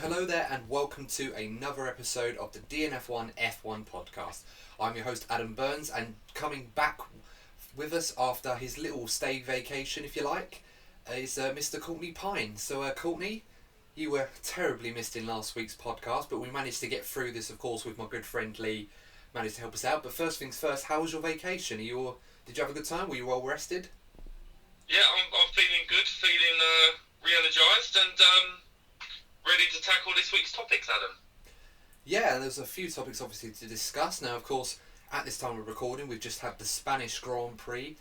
hello there and welcome to another episode of the DNF1 F1 podcast. I'm your host Adam Burns, and coming back with us after his little stay vacation, if you like, is Mr. Courtney Pine. So Courtney, you were terribly missed in last week's podcast, but we managed to get through this, of course, with my good friend Lee, managed to help us out. But first things first, how was your vacation? Did you have a good time? Were you well rested? Yeah, I'm feeling good, feeling re-energised and ready to tackle this week's topics, Adam. Yeah, there's a few topics obviously to discuss. Now, of course, at this time of recording, we've just had the Spanish Grand Prix.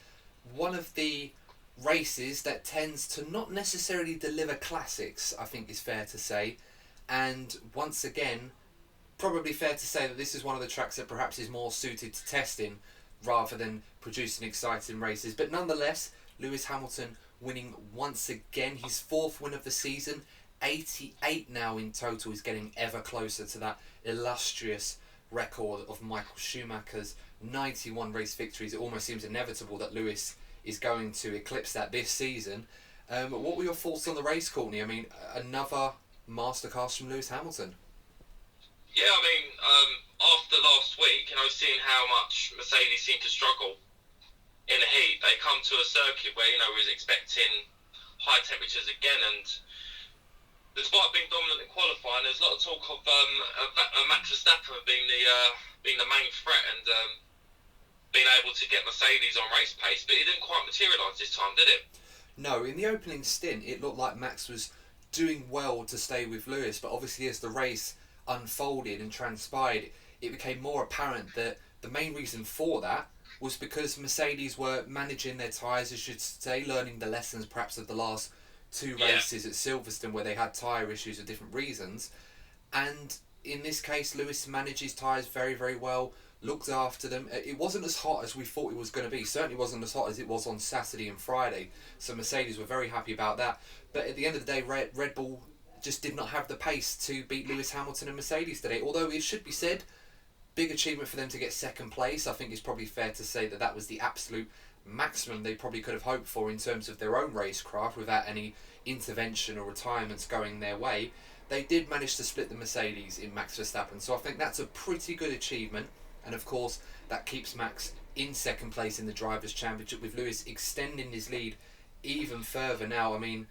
One of the races that tends to not necessarily deliver classics, I think is fair to say. And once again, probably fair to say that this is one of the tracks that perhaps is more suited to testing rather than producing exciting races. But nonetheless, Lewis Hamilton winning once again, his fourth win of the season. 88 now in total. Is getting ever closer to that illustrious record of Michael Schumacher's 91 race victories. It almost seems inevitable that Lewis is going to eclipse that this season. What were your thoughts on the race, Courtney? I mean, another masterclass from Lewis Hamilton. Yeah, I mean, after last week, seeing how much Mercedes seemed to struggle in the heat, they come to a circuit where, we was expecting high temperatures again, and despite being dominant in qualifying, there's a lot of talk of Max Verstappen being the main threat and being able to get Mercedes on race pace, but it didn't quite materialise this time, did it? No, in the opening stint, it looked like Max was doing well to stay with Lewis, but obviously as the race unfolded and transpired, it became more apparent that the main reason for that was because Mercedes were managing their tyres, I should say, learning the lessons perhaps of the last two races at Silverstone where they had tyre issues for different reasons. And in this case, Lewis managed his tyres very, very well, looked after them. It wasn't as hot as we thought it was going to be. Certainly wasn't as hot as it was on Saturday and Friday. So Mercedes were very happy about that. But at the end of the day, Red Bull just did not have the pace to beat Lewis Hamilton and Mercedes today. Although it should be said, big achievement for them to get second place. I think it's probably fair to say that that was the absolute maximum they probably could have hoped for in terms of their own racecraft without any intervention or retirements going their way. They did manage to split the Mercedes in Max Verstappen, so I think that's a pretty good achievement, and of course that keeps Max in second place in the Drivers' Championship, with Lewis extending his lead even further now. I mean,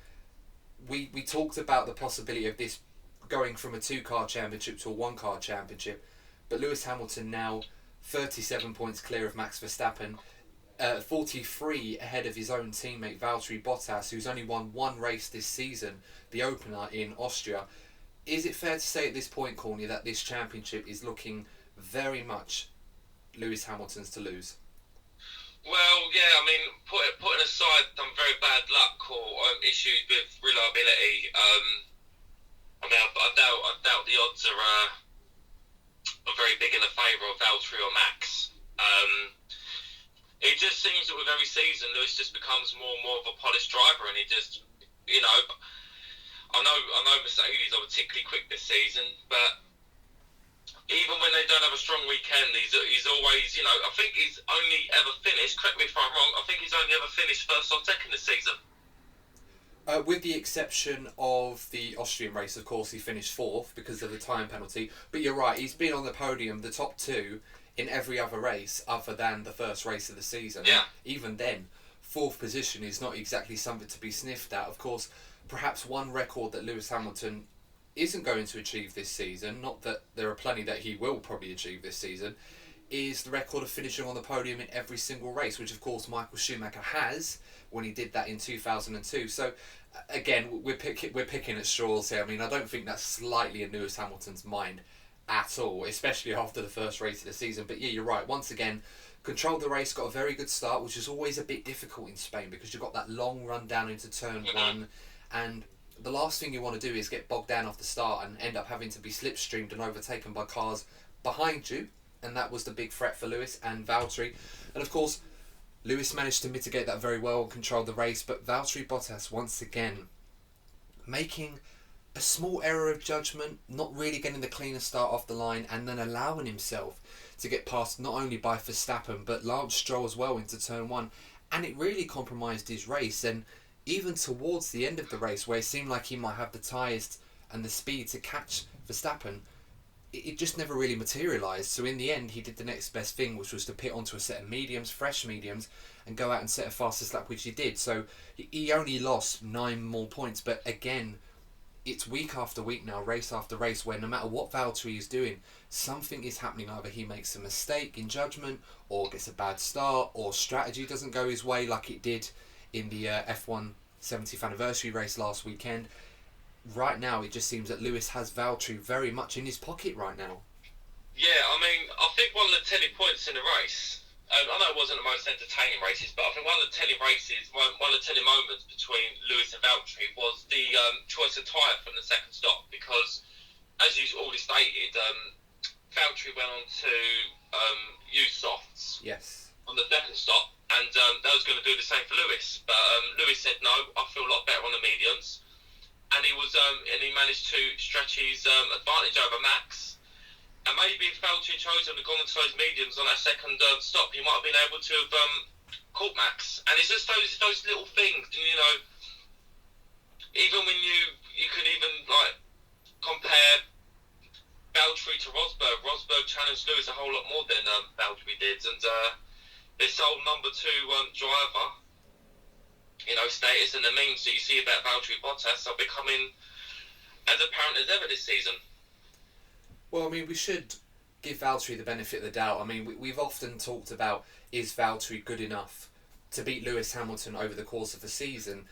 we talked about the possibility of this going from a two-car championship to a one-car championship, but Lewis Hamilton now 37 points clear of Max Verstappen, 43 ahead of his own teammate Valtteri Bottas, who's only won one race this season, the opener in Austria. Is it fair to say at this point, Courtney, that this championship is looking very much Lewis Hamilton's to lose? Well, yeah, I mean, putting aside some very bad luck or issues with reliability, I doubt the odds are very big in the favour of Valtteri or Max. It just seems that with every season, Lewis just becomes more and more of a polished driver, and he just, I know Mercedes are particularly quick this season, but even when they don't have a strong weekend, he's always, I think he's only ever finished, correct me if I'm wrong, I think he's only ever finished first or second this season. With the exception of the Austrian race, of course, he finished fourth because of the time penalty. But you're right, he's been on the podium, the top two, in every other race other than the first race of the season. Yeah. Even then, fourth position is not exactly something to be sniffed at. Of course, perhaps one record that Lewis Hamilton isn't going to achieve this season, not that there are plenty that he will probably achieve this season, is the record of finishing on the podium in every single race, which of course Michael Schumacher has when he did that in 2002. So again, we're picking at straws here. I mean, I don't think that's slightly in Lewis Hamilton's mind at all, especially after the first race of the season. But yeah, you're right. Once again, controlled the race, got a very good start, which is always a bit difficult in Spain because you've got that long run down into turn one, and the last thing you want to do is get bogged down off the start and end up having to be slipstreamed and overtaken by cars behind you. And that was the big threat for Lewis and Valtteri. And of course, Lewis managed to mitigate that very well and control the race, but Valtteri Bottas once again making a small error of judgment, not really getting the cleanest start off the line, and then allowing himself to get passed not only by Verstappen but Lance Stroll as well into turn one, and it really compromised his race. And even towards the end of the race, where it seemed like he might have the tyres and the speed to catch Verstappen, it just never really materialised. So in the end, he did the next best thing, which was to pit onto a set of mediums, fresh mediums, and go out and set a fastest lap, which he did. So he only lost 9 more points. But again, it's week after week now, race after race, where no matter what Valtteri is doing, something is happening. Either he makes a mistake in judgment, or gets a bad start, or strategy doesn't go his way like it did in the F1 70th anniversary race last weekend. Right now, it just seems that Lewis has Valtteri very much in his pocket right now. Yeah, I mean, I think one of the telling points in the race, I know it wasn't the most entertaining races, but I think one of the telling races, one of the telling moments between Lewis and Valtteri was the choice of tyre from the second stop, because, as you already stated, Valtteri went on to use softs. Yes. On the second stop, and that was going to do the same for Lewis, but Lewis said no, I feel a lot better on the mediums. And he managed to stretch his advantage over Max. And maybe if Valtteri had chosen to go into those mediums on that second stop, he might have been able to have caught Max. And it's just those little things, you know. Even when you can even like compare Valtteri to Rosberg. Rosberg challenged Lewis a whole lot more than Valtteri did, and this whole number 2 driver, you know, status and the memes that you see about Valtteri Bottas are becoming as apparent as ever this season. Well, I mean, we should give Valtteri the benefit of the doubt. I mean, we've often talked about, is Valtteri good enough to beat Lewis Hamilton over the course of the season?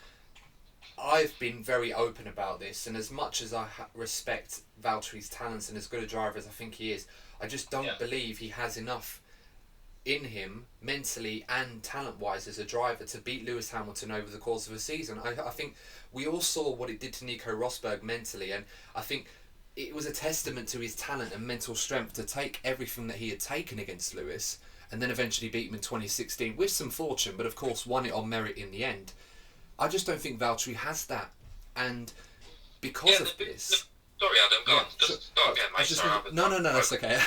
I've been very open about this, and as much as I respect Valtteri's talents and as good a driver as I think he is, I just don't believe he has enough in him mentally and talent-wise as a driver to beat Lewis Hamilton over the course of a season. I think we all saw what it did to Nico Rosberg mentally, and I think it was a testament to his talent and mental strength to take everything that he had taken against Lewis and then eventually beat him in 2016 with some fortune, but of course won it on merit in the end. I just don't think Valtteri has that, and because of this... Sorry, Adam, go on. Just go again, mate. Sorry, no, that's okay.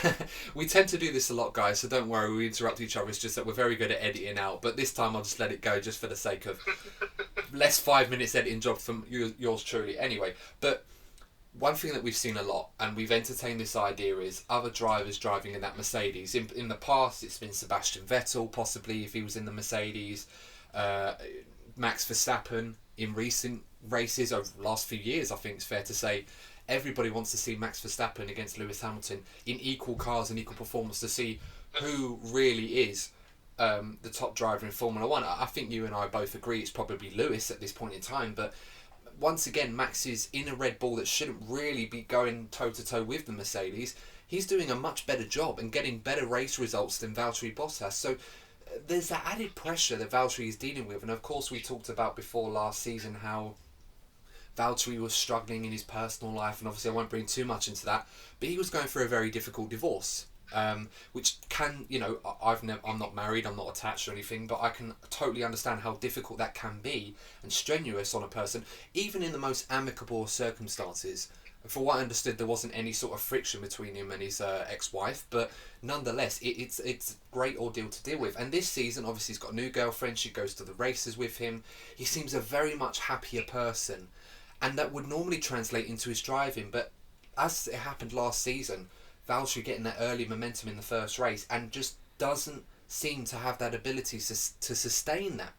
We tend to do this a lot, guys, so don't worry, we interrupt each other. It's just that we're very good at editing out, but this time I'll just let it go just for the sake of less 5 minutes editing job from yours truly. Anyway, but one thing that we've seen a lot, and we've entertained this idea, is other drivers driving in that Mercedes. In the past, it's been Sebastian Vettel, possibly, if he was in the Mercedes, Max Verstappen in recent races over the last few years, I think it's fair to say. Everybody wants to see Max Verstappen against Lewis Hamilton in equal cars and equal performance to see who really is the top driver in Formula 1. I think you and I both agree it's probably Lewis at this point in time, but once again, Max is in a Red Bull that shouldn't really be going toe-to-toe with the Mercedes. He's doing a much better job and getting better race results than Valtteri Bottas. So there's that added pressure that Valtteri is dealing with. And of course, we talked about before last season how Valtteri was struggling in his personal life, and obviously I won't bring too much into that, but he was going through a very difficult divorce, which can, you know, I'm not married, I'm not attached or anything, but I can totally understand how difficult that can be and strenuous on a person, even in the most amicable circumstances. For what I understood, there wasn't any sort of friction between him and his ex-wife, but nonetheless, it's a great ordeal to deal with. And this season, obviously, he's got a new girlfriend, she goes to the races with him, he seems a very much happier person. And that would normally translate into his driving, but as it happened last season, Valtteri getting that early momentum in the first race and just doesn't seem to have that ability to sustain that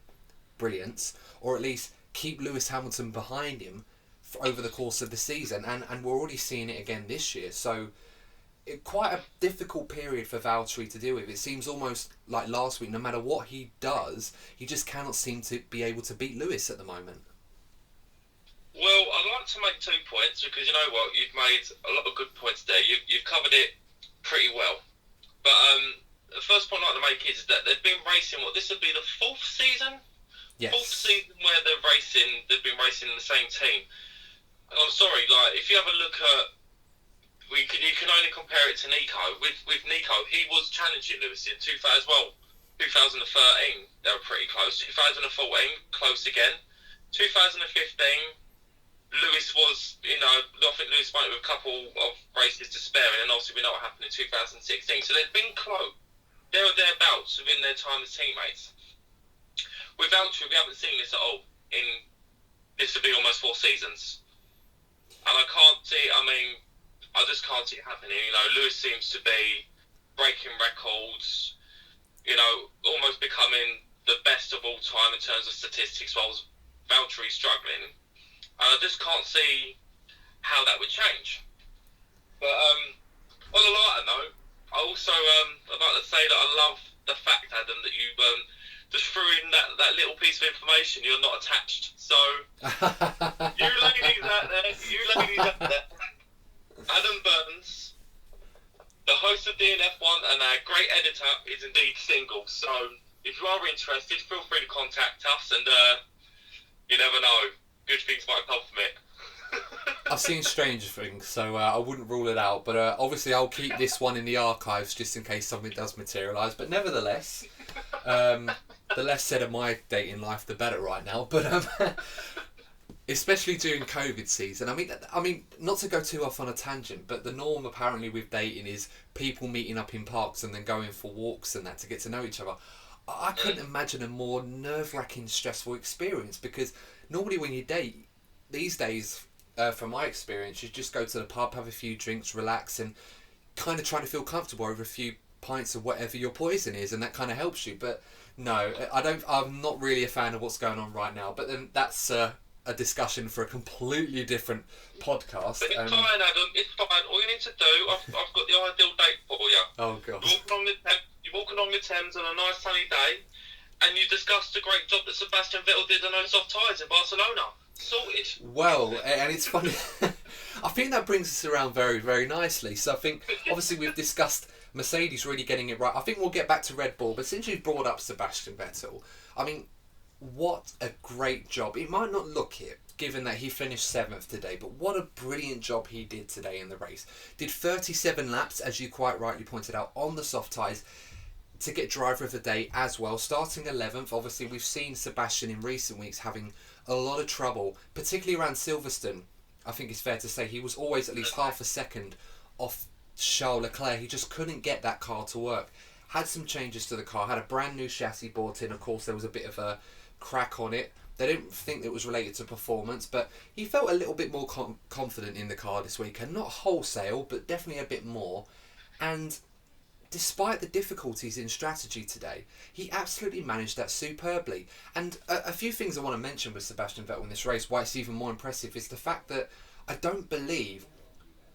brilliance, or at least keep Lewis Hamilton behind him over the course of the season. And we're already seeing it again this year. So quite a difficult period for Valtteri to deal with. It seems almost like last week, no matter what he does, he just cannot seem to be able to beat Lewis at the moment. Well, I'd like to make 2 points, because you know what, you've made a lot of good points there. You've covered it pretty well. But the first point I'd like to make is that they've been racing, this would be the 4th season? Yes. 4th season where they've been racing in the same team. And I'm sorry, like, if you have a look at, you can only compare it to Nico. With Nico, he was challenging Lewis in 2013, they were pretty close. 2014, close again. 2015, Lewis was, you know, I think Lewis went with a couple of races to spare, and then obviously we know what happened in 2016. So they've been close, there or thereabouts within their time as teammates. With Valtteri, we haven't seen this at all. This would be almost 4 seasons. And I can't see. I mean, I just can't see it happening. You know, Lewis seems to be breaking records. You know, almost becoming the best of all time in terms of statistics, while Valtteri's struggling. And I just can't see how that would change. But on a lighter note, I also I'd like to say that I love the fact, Adam, that you just threw in that little piece of information. You're not attached. So you ladies out there, Adam Burns, the host of DNF1 and our great editor, is indeed single. So if you are interested, feel free to contact us, and you never know, good things might come from it. I've seen stranger things, so I wouldn't rule it out. But obviously, I'll keep this one in the archives just in case something does materialise. But nevertheless, the less said of my dating life, the better right now. But especially during COVID season, I mean, not to go too off on a tangent, but the norm apparently with dating is people meeting up in parks and then going for walks and that to get to know each other. I couldn't imagine a more nerve-wracking, stressful experience, because normally when you date these days, from my experience, you just go to the pub, have a few drinks, relax, and kind of try to feel comfortable over a few pints of whatever your poison is, and that kind of helps you. But no, I'm not really a fan of what's going on right now. But then that's a discussion for a completely different podcast. But it's fine, Adam. It's fine. All you need to do, I've got the ideal date for you. Oh god. You're walking along the Thames on a nice sunny day, and you discuss the great job that Sebastian Vettel did on those soft tyres in Barcelona. Sorted. Well, and it's funny. I think that brings us around very, very nicely. So I think, obviously, we've discussed Mercedes really getting it right. I think we'll get back to Red Bull, but since you've brought up Sebastian Vettel, I mean, what a great job. It might not look it, given that he finished 7th today, but what a brilliant job he did today in the race. Did 37 laps, as you quite rightly pointed out, on the soft tyres to get driver of the day as well, starting 11th. Obviously, we've seen Sebastian in recent weeks having a lot of trouble, particularly around Silverstone. I think it's fair to say he was always at least half a second off Charles Leclerc. He just couldn't get that car to work. Had some changes to the car, had a brand new chassis bought in. Of course, there was a bit of a crack on it. They didn't think it was related to performance, but he felt a little bit more confident in the car this weekend. Not wholesale, but definitely a bit more. And despite the difficulties in strategy today, he absolutely managed that superbly. And a few things I want to mention with Sebastian Vettel in this race, why it's even more impressive, is the fact that I don't believe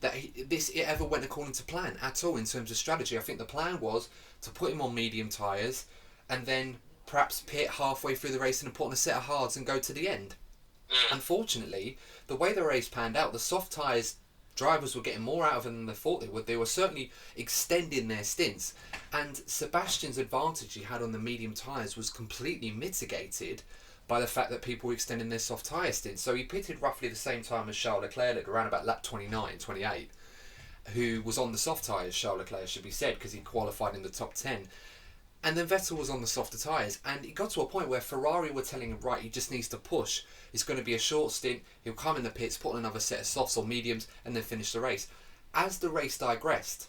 that it ever went according to plan at all in terms of strategy. I think the plan was to put him on medium tyres and then perhaps pit halfway through the race and put on a set of hards and go to the end. Unfortunately, the way the race panned out, the soft tyres, drivers were getting more out of them than they thought they would. They were certainly extending their stints, and Sebastian's advantage he had on the medium tyres was completely mitigated by the fact that people were extending their soft tyre stints. So he pitted roughly the same time as Charles Leclerc, around about lap 29, 28, who was on the soft tyres, Charles Leclerc should be said, because he qualified in the top 10. And then Vettel was on the softer tyres, and it got to a point where Ferrari were telling him, right, he just needs to push. It's going to be a short stint. He'll come in the pits, put on another set of softs or mediums, and then finish the race. As the race digressed,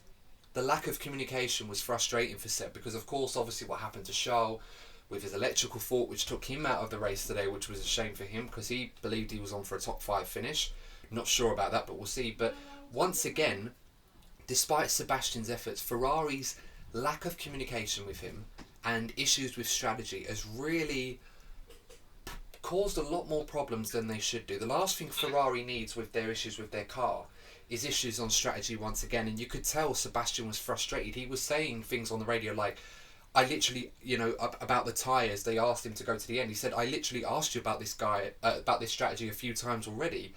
the lack of communication was frustrating for Seb, because of course, obviously what happened to Charles with his electrical fault, which took him out of the race today, which was a shame for him, because he believed he was on for a top 5 finish. Not sure about that, but we'll see. But once again, despite Sebastian's efforts, Ferrari's lack of communication with him and issues with strategy has really caused a lot more problems than they should do. The last thing Ferrari needs with their issues with their car is issues on strategy once again, and you could tell Sebastian was frustrated. He was saying things on the radio like, I literally, about the tyres, they asked him to go to the end. He said, I literally asked you about this strategy a few times already,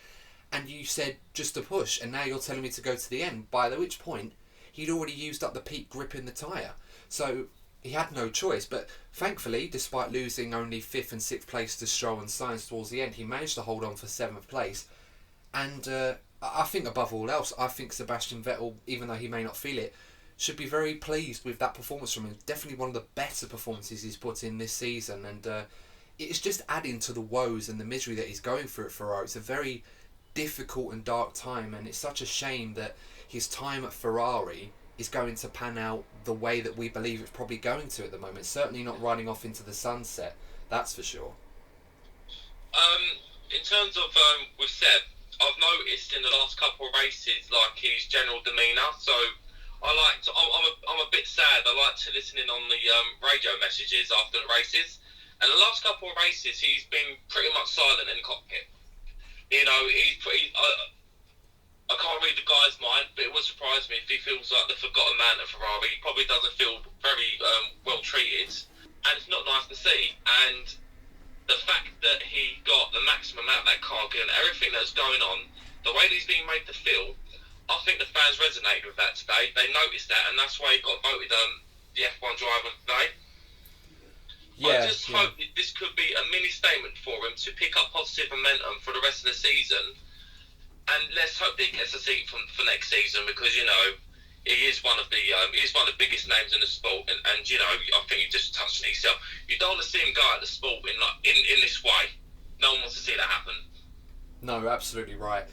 and you said just to push, and now you're telling me to go to the end, by which point he'd already used up the peak grip in the tyre. So he had no choice. But thankfully, despite losing only 5th and 6th place to Stroll and Sainz towards the end, he managed to hold on for 7th place. And I think above all else, I think Sebastian Vettel, even though he may not feel it, should be very pleased with that performance from him. Definitely one of the better performances he's put in this season. And it's just adding to the woes and the misery that he's going through at Ferrari. It's a very difficult and dark time, and it's such a shame that his time at Ferrari is going to pan out the way that we believe it's probably going to at the moment. Certainly not running off into the sunset, that's for sure. In terms of with Seb, I've noticed in the last couple of races, like his general demeanour. So I'm a bit sad. I like to listen in on the radio messages after the races. And the last couple of races, he's been pretty much silent in the cockpit. You know, he's pretty. I can't read the guy's mind, but it would surprise me if he feels like the forgotten man at Ferrari. He probably doesn't feel very well treated, and it's not nice to see. And the fact that he got the maximum out of that car, and everything that's going on, the way that he's being made to feel, I think the fans resonated with that today. They noticed that, and that's why he got voted the F1 driver today. I just hope that this could be a mini statement for him to pick up positive momentum for the rest of the season. And let's hope that he gets a seat for next season, because you know he is one of the biggest names in the sport, and you know I think you just touched on it yourself. You don't want to see him go out of the sport in this way. No one wants to see that happen. No, absolutely right.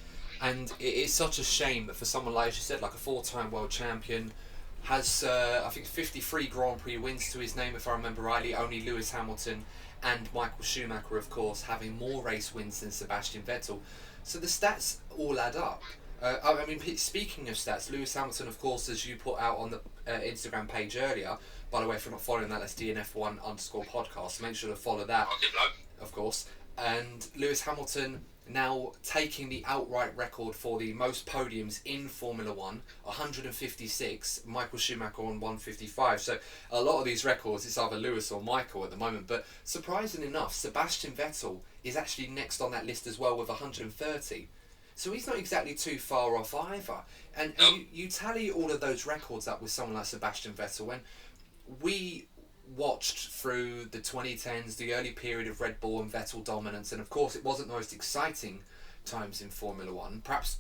And it is such a shame that for someone like, as you said, like a 4-time world champion, has I think 53 Grand Prix wins to his name, if I remember rightly. Only Lewis Hamilton and Michael Schumacher, of course, having more race wins than Sebastian Vettel. So the stats all add up. I mean, speaking of stats, Lewis Hamilton, of course, as you put out on the Instagram page earlier, by the way, if you're not following that, that's DNF1_podcast. So make sure to follow that, of course. And Lewis Hamilton now taking the outright record for the most podiums in Formula 1, 156, Michael Schumacher on 155. So a lot of these records, it's either Lewis or Michael at the moment. But surprising enough, Sebastian Vettel is actually next on that list as well with 130. So he's not exactly too far off either. And you tally all of those records up with someone like Sebastian Vettel. When we watched through the 2010s, the early period of Red Bull and Vettel dominance, and of course it wasn't the most exciting times in Formula 1, perhaps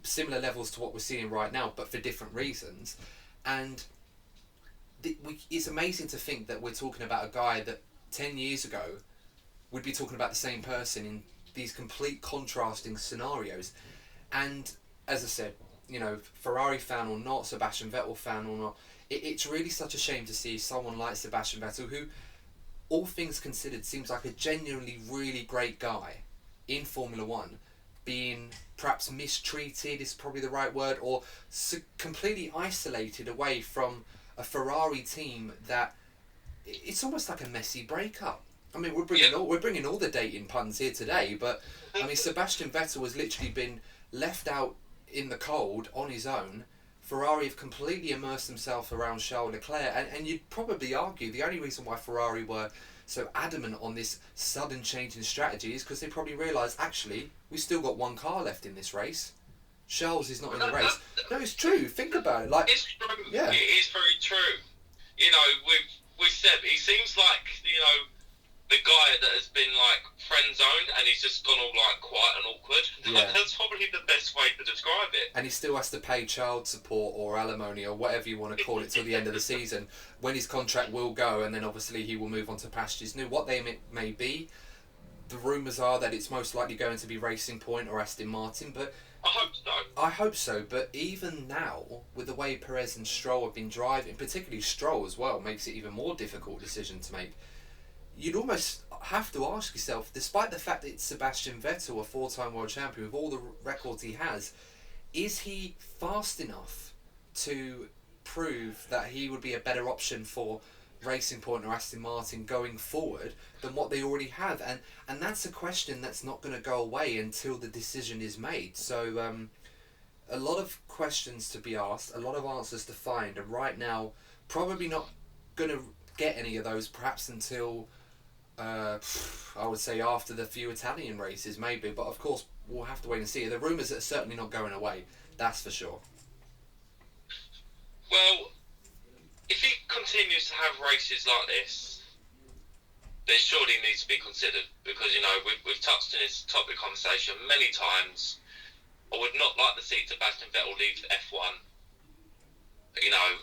similar levels to what we're seeing right now, but for different reasons. And it's amazing to think that we're talking about a guy that 10 years ago would be talking about the same person in these complete contrasting scenarios. And as I said, you know, Ferrari fan or not, Sebastian Vettel fan or not, it's really such a shame to see someone like Sebastian Vettel, who, all things considered, seems like a genuinely really great guy in Formula 1, being perhaps mistreated is probably the right word, or completely isolated away from a Ferrari team that it's almost like a messy breakup. I mean, we're bringing all the dating puns here today, but I mean, Sebastian Vettel has literally been left out in the cold on his own. Ferrari have completely immersed themselves around Charles Leclerc, and you'd probably argue the only reason why Ferrari were so adamant on this sudden change in strategy is because they probably realised, actually, we've still got one car left in this race. Charles is not in the race. No, it's true. Think about it. Like, it's true. Yeah. It is very true. You know, with Seb, he seems like, you know, the guy that has been like friend zoned and he's just gone all like quiet and awkward. Yeah. That's probably the best way to describe it. And he still has to pay child support or alimony or whatever you want to call it till the end of the season, when his contract will go, and then obviously he will move on to pastures new. What they may be, the rumours are that it's most likely going to be Racing Point or Aston Martin, but I hope so, but even now, with the way Perez and Stroll have been driving, particularly Stroll as well, makes it even more difficult decision to make. You'd almost have to ask yourself, despite the fact that it's Sebastian Vettel, a 4-time world champion, with all the records he has, is he fast enough to prove that he would be a better option for Racing Point or Aston Martin going forward than what they already have? And that's a question that's not going to go away until the decision is made. So a lot of questions to be asked, a lot of answers to find, and right now probably not going to get any of those perhaps until I would say after the few Italian races maybe, but of course we'll have to wait and see. The rumours are certainly not going away, that's for sure. Well, if he continues to have races like this, there surely needs to be considered, because, you know, we've touched on this topic conversation many times. I would not like to see Sebastian Vettel leave F1, you know,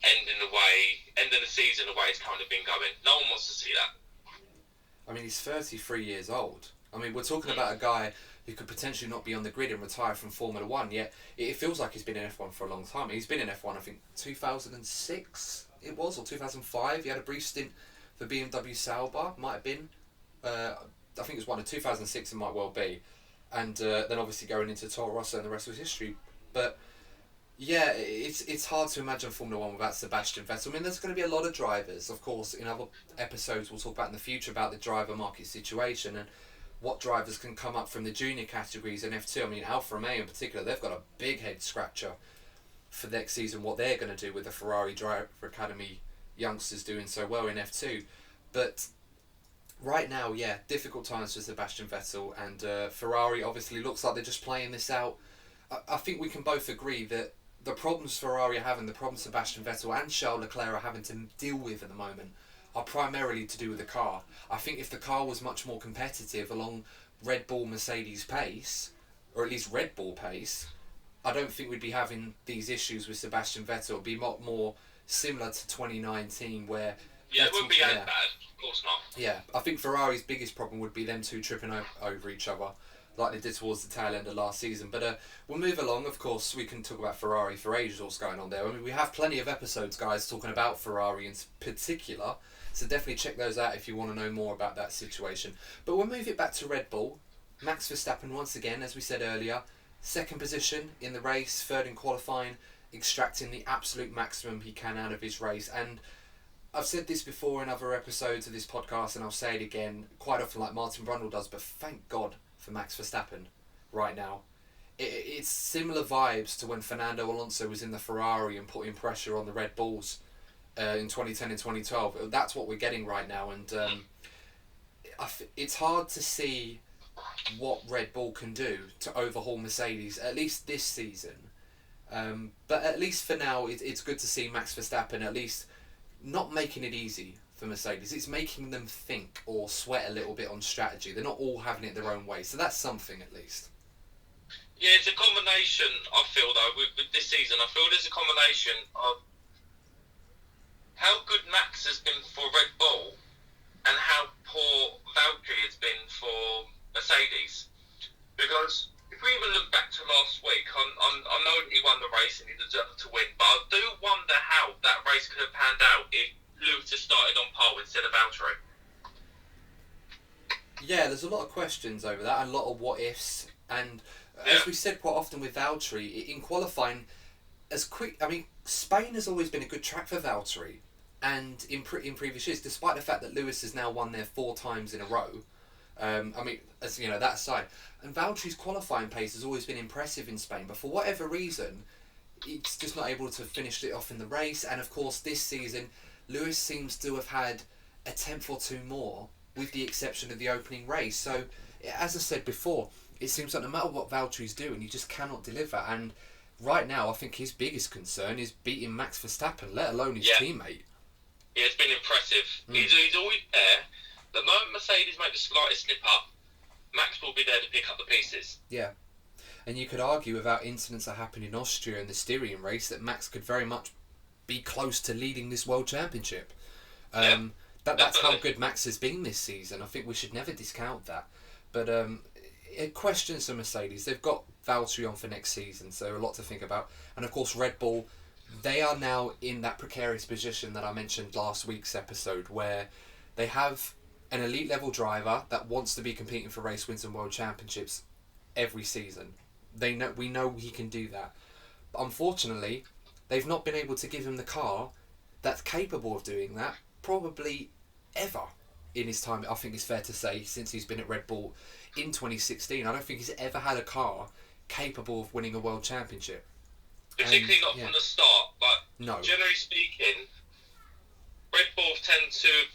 ending the season the way it's currently been going. No one wants to see that. I mean, he's 33 years old. I mean, we're talking about a guy who could potentially not be on the grid and retire from Formula 1, yet it feels like he's been in F1 for a long time. He's been in F1, I think, 2006 it was, or 2005. He had a brief stint for BMW Sauber, might have been. I think it was one of 2006, it might well be. and then obviously going into Toro Rosso and the rest was history. But yeah, it's hard to imagine Formula One without Sebastian Vettel. I mean, there's going to be a lot of drivers, of course. In other episodes, we'll talk about in the future about the driver market situation and what drivers can come up from the junior categories in F2. I mean, Alfa Romeo in particular, they've got a big head scratcher for next season, what they're going to do with the Ferrari Driver Academy youngsters doing so well in F2. But right now, yeah, difficult times for Sebastian Vettel, and Ferrari obviously looks like they're just playing this out. I think we can both agree that the problems Ferrari are having, the problems Sebastian Vettel and Charles Leclerc are having to deal with at the moment are primarily to do with the car. I think if the car was much more competitive along Red Bull Mercedes pace, or at least Red Bull pace, I don't think we'd be having these issues with Sebastian Vettel. It'd be a lot more similar to 2019 where... Yeah, it wouldn't be as bad, of course not. Yeah, I think Ferrari's biggest problem would be them two tripping over each other, like they did towards the tail end of last season. But we'll move along. Of course, we can talk about Ferrari for ages, what's going on there. I mean, we have plenty of episodes, guys, talking about Ferrari in particular, so definitely check those out if you want to know more about that situation. But we'll move it back to Red Bull. Max Verstappen, once again, as we said earlier, second position in the race, third in qualifying, extracting the absolute maximum he can out of his race. And I've said this before in other episodes of this podcast, and I'll say it again quite often like Martin Brundle does, but thank God for Max Verstappen right now. It's similar vibes to when Fernando Alonso was in the Ferrari and putting pressure on the Red Bulls in 2010 and 2012. That's what we're getting right now, and it's hard to see what Red Bull can do to overhaul Mercedes, at least this season. But at least for now, it's good to see Max Verstappen at least not making it easy for Mercedes. It's making them think or sweat a little bit on strategy. They're not all having it their own way, so that's something at least. Yeah, it's a combination, I feel, though, with this season. I feel there's a combination of how good Max has been for Red Bull and how poor Valtteri has been for Mercedes. Because if we even look back to last week, I know he won the race and he deserved to win, but I do wonder how that race could have panned out if Lewis had started on pole instead of Valtteri. Yeah, there's a lot of questions over that, and a lot of what ifs, and as we said quite often with Valtteri, in qualifying, Spain has always been a good track for Valtteri, and in previous years, despite the fact that Lewis has now won there 4 times in a row, as you know, that aside, and Valtteri's qualifying pace has always been impressive in Spain, but for whatever reason, it's just not able to finish it off in the race. And of course, this season, Lewis seems to have had a tenth or two more, with the exception of the opening race. So, as I said before, it seems like no matter what Valtteri's doing, he just cannot deliver. And right now, I think his biggest concern is beating Max Verstappen, let alone his teammate. Yeah, it's been impressive. He's always there. The moment Mercedes make the slightest slip up, Max will be there to pick up the pieces. Yeah. And you could argue, without incidents that happened in Austria in the Styrian race, that Max could very much be close to leading this World Championship. That's how good Max has been this season. I think we should never discount that. But questions for Mercedes. They've got Valtteri on for next season, so a lot to think about. And of course, Red Bull, they are now in that precarious position that I mentioned last week's episode, where they have an elite level driver that wants to be competing for race wins and world championships every season. We know he can do that. But unfortunately, they've not been able to give him the car that's capable of doing that, probably ever in his time, I think it's fair to say, since he's been at Red Bull in 2016. I don't think he's ever had a car capable of winning a world championship. Particularly not from the start, but generally speaking, Red Bull tend to have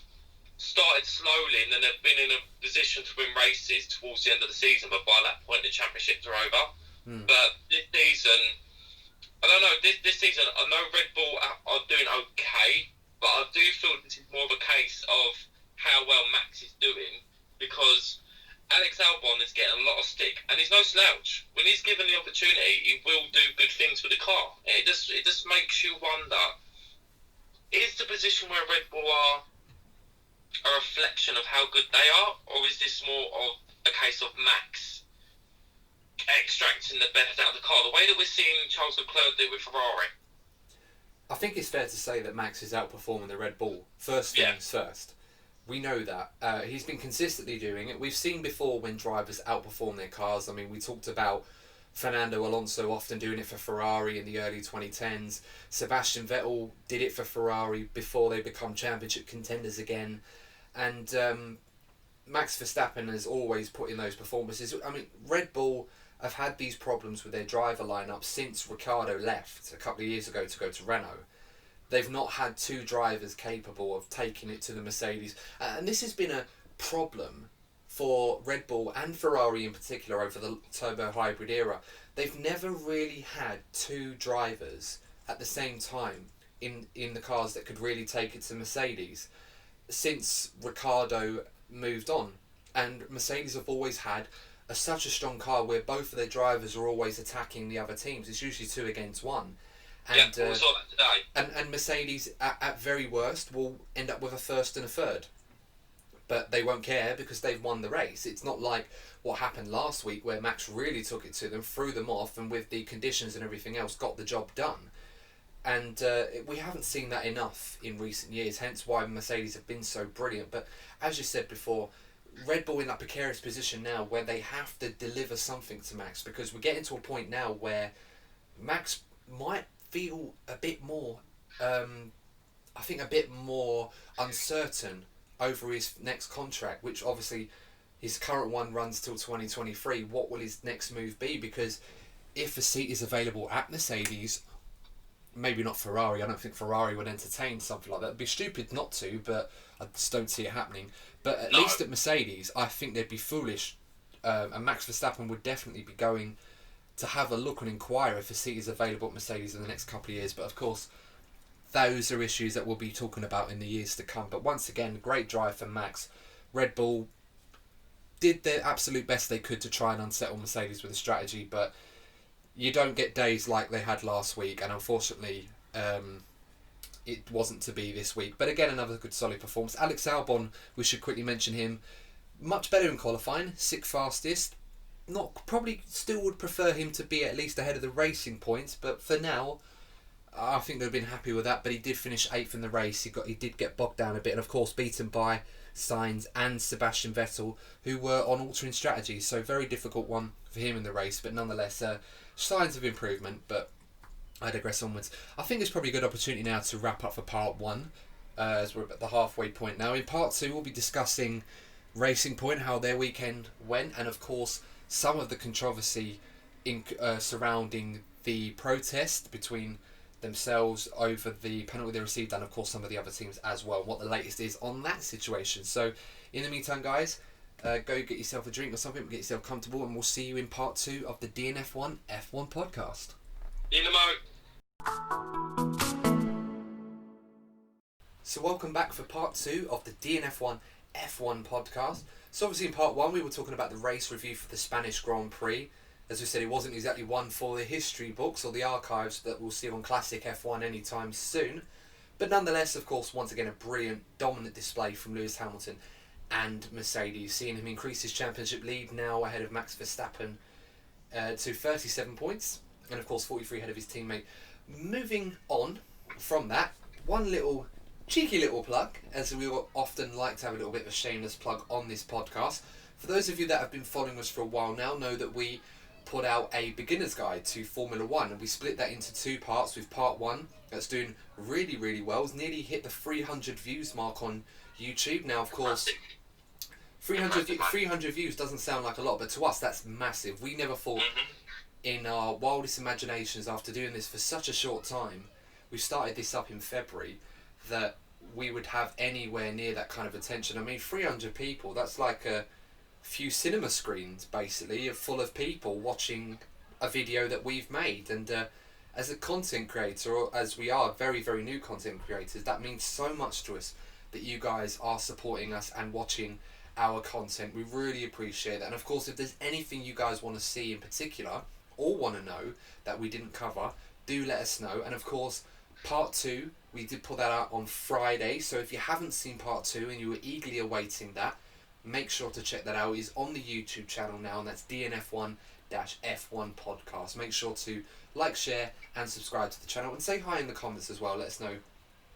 started slowly and then they've been in a position to win races towards the end of the season, but by that point the championships are over. But this season, I don't know, this season I know Red Bull are doing okay, but I do feel this is more of a case of how well Max is doing, because Alex Albon is getting a lot of stick, and he's no slouch. When he's given the opportunity, he will do good things with the car. It just makes you wonder, is the position where Red Bull are a reflection of how good they are, or is this more of a case of Max extracting the best out of the car, the way that we're seeing Charles Leclerc do with Ferrari? I think it's fair to say that Max is outperforming the Red Bull. First things first. We know that. He's been consistently doing it. We've seen before when drivers outperform their cars. I mean, we talked about Fernando Alonso often doing it for Ferrari in the early 2010s. Sebastian Vettel did it for Ferrari before they become championship contenders again. And Max Verstappen has always put in those performances. I mean, Red Bull have had these problems with their driver lineup since Ricciardo left a couple of years ago to go to Renault. They've not had two drivers capable of taking it to the Mercedes. And this has been a problem for Red Bull and Ferrari in particular over the turbo hybrid era. They've never really had two drivers at the same time in the cars that could really take it to Mercedes since Ricciardo moved on. And Mercedes have always had such a strong car where both of their drivers are always attacking the other teams. It's usually 2 against 1. And, we saw that today. And Mercedes, at very worst, will end up with a first and a third. But they won't care because they've won the race. It's not like what happened last week where Max really took it to them, threw them off, and with the conditions and everything else, got the job done. And we haven't seen that enough in recent years, hence why Mercedes have been so brilliant. But as you said before, Red Bull in that precarious position now where they have to deliver something to Max, because we're getting to a point now where Max might feel a bit more, I think a bit more uncertain over his next contract, which obviously his current one runs till 2023. What will his next move be? Because if a seat is available at Mercedes, maybe not Ferrari, I don't think Ferrari would entertain something like that. It'd be stupid not to, but I just don't see it happening. But at least at Mercedes, I think they'd be foolish, and Max Verstappen would definitely be going to have a look and inquire if a seat is available at Mercedes in the next couple of years. But of course, those are issues that we'll be talking about in the years to come. But once again, great drive for Max. Red Bull did their absolute best they could to try and unsettle Mercedes with a strategy, but you don't get days like they had last week, and unfortunately it wasn't to be this week. But again, another good solid performance. Alex Albon, we should quickly mention him, much better in qualifying, 6th fastest. Not probably still would prefer him to be at least ahead of the racing points, but for now I think they've been happy with that. But he did finish 8th in the race. He did get bogged down a bit, and of course beaten by Sainz and Sebastian Vettel, who were on altering strategies. So very difficult one for him in the race, but nonetheless signs of improvement. But I digress onwards. I think it's probably a good opportunity now to wrap up for part 1, as we're at the halfway point now. In part 2 we'll be discussing Racing Point, how their weekend went, and of course some of the controversy surrounding the protest between themselves over the penalty they received, and of course some of the other teams as well, and what the latest is on that situation. So in the meantime, guys, go get yourself a drink or something, get yourself comfortable, and we'll see you in part 2 of the DNF1 F1 podcast. In the mo. So welcome back for part 2 of the DNF1 F1 podcast. So obviously in part 1 we were talking about the race review for the Spanish Grand Prix. As we said, it wasn't exactly one for the history books or the archives that we'll see on Classic F1 anytime soon. But nonetheless, of course, once again, a brilliant, dominant display from Lewis Hamilton and Mercedes, seeing him increase his championship lead now ahead of Max Verstappen to 37 points, and of course 43 ahead of his teammate. Moving on from that, one little cheeky little plug, as we often like to have a little bit of a shameless plug on this podcast. For those of you that have been following us for a while now, know that we put out a beginner's guide to Formula 1, and we split that into 2 parts, with part 1 that's doing really, really well. It's nearly hit the 300 views mark on YouTube. Now, of course, 300 views doesn't sound like a lot, but to us that's massive. We never thought in our wildest imaginations, after doing this for such a short time, we started this up in February, that we would have anywhere near that kind of attention. I mean, 300 people, that's like a few cinema screens basically full of people watching a video that we've made. And as a content creator, or as we are very, very new content creators, that means so much to us that you guys are supporting us and watching our content. We really appreciate that. And of course, if there's anything you guys want to see in particular or want to know that we didn't cover, do let us know. And of course, part 2, we did put that out on Friday, so if you haven't seen part 2 and you were eagerly awaiting that, make sure to check that out. It's on the YouTube channel now, and that's DNF1-F1 podcast. Make sure to like, share and subscribe to the channel, and say hi in the comments as well. Let us know